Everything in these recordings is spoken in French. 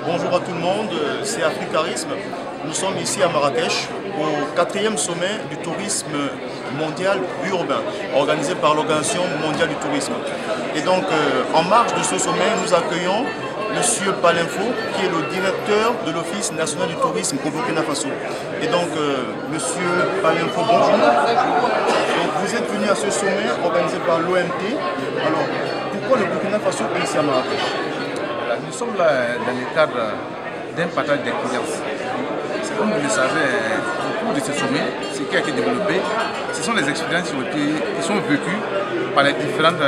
Bonjour à tout le monde, c'est Africarisme. Nous sommes ici à Marrakech au 4e sommet du tourisme mondial urbain organisé par l'Organisation mondiale du tourisme. Et donc en marge de ce sommet, nous accueillons Monsieur Palinfo, qui est le directeur de l'Office national du tourisme au Burkina Faso. Et donc Monsieur Palinfo, bonjour. Donc, vous êtes venu à ce sommet organisé par l'OMT. Alors pourquoi le Burkina Faso est ici à Marrakech? Nous sommes là dans le cadre d'un partage d'expériences. Comme vous le savez, au cours de ce sommet, ce qui a été développé, ce sont les expériences qui sont vécues par les différentes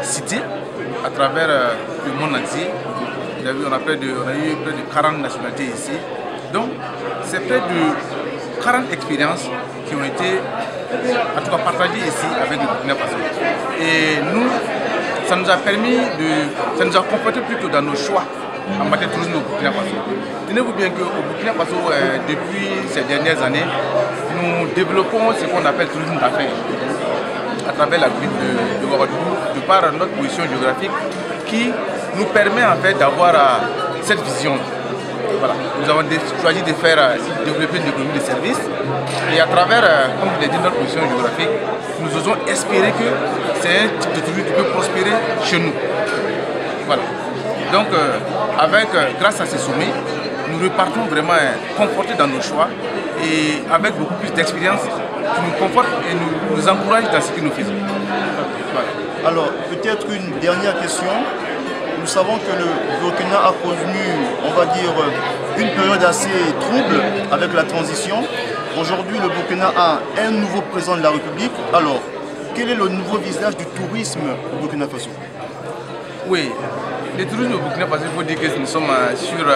cités à travers le monde entier. On a eu près de 40 nationalités ici. Donc, c'est près de 40 expériences qui ont été en tout cas partagées ici avec le Burkina Faso. Et nous, ça nous a permis ça nous a conforté plutôt dans nos choix en matière de tourisme au Burkina Faso. Tenez-vous bien qu'au Burkina Faso, depuis ces dernières années, nous développons ce qu'on appelle le tourisme d'affaires à travers la ville de Ouagadougou, de par notre position géographique qui nous permet en fait d'avoir cette vision. Voilà. Nous avons choisi de développer une économie de services et à travers, comme je l'ai dit, notre position géographique, nous osons espérer que c'est un type de tourisme qui peut prospérer chez nous. Voilà. Donc, grâce à ces sommets, nous repartons vraiment confortés dans nos choix et avec beaucoup plus d'expérience qui nous conforte et nous encourage dans ce que nous faisons. Voilà. Alors, peut-être une dernière question. Nous savons que le Burkina a connu, on va dire, une période assez trouble avec la transition. Aujourd'hui, le Burkina a un nouveau président de la République. Alors, quel est le nouveau visage du tourisme au Burkina Faso? Oui, le tourisme au Burkina Faso, il faut dire que nous sommes sur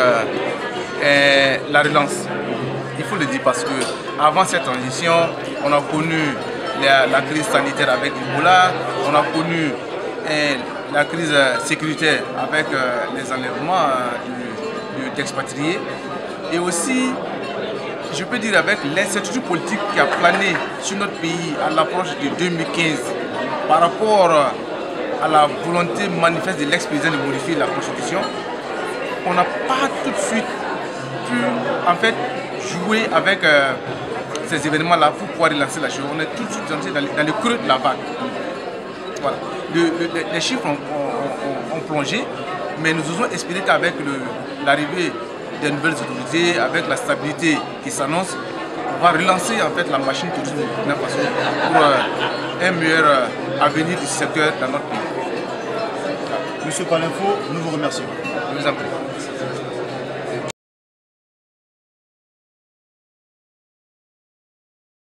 la relance. Il faut le dire parce que avant cette transition, on a connu la crise sanitaire avec Ebola, on a connu la crise sécuritaire avec les enlèvements d'expatriés et aussi, je peux dire, avec l'incertitude politique qui a plané sur notre pays à l'approche de 2015 par rapport à la volonté manifeste de l'ex-président de modifier la Constitution, on n'a pas tout de suite pu en fait jouer avec ces événements-là pour pouvoir relancer la chose. On est tout de suite entré dans le creux de la vague. Voilà. Les chiffres ont plongé, mais nous osons espérer qu'avec l'arrivée des nouvelles autorités, avec la stabilité qui s'annonce, on va relancer en fait la machine touristique du Burkina Faso pour un meilleur avenir du secteur dans notre pays. Monsieur Palinfo, nous vous remercions. Je vous en prie.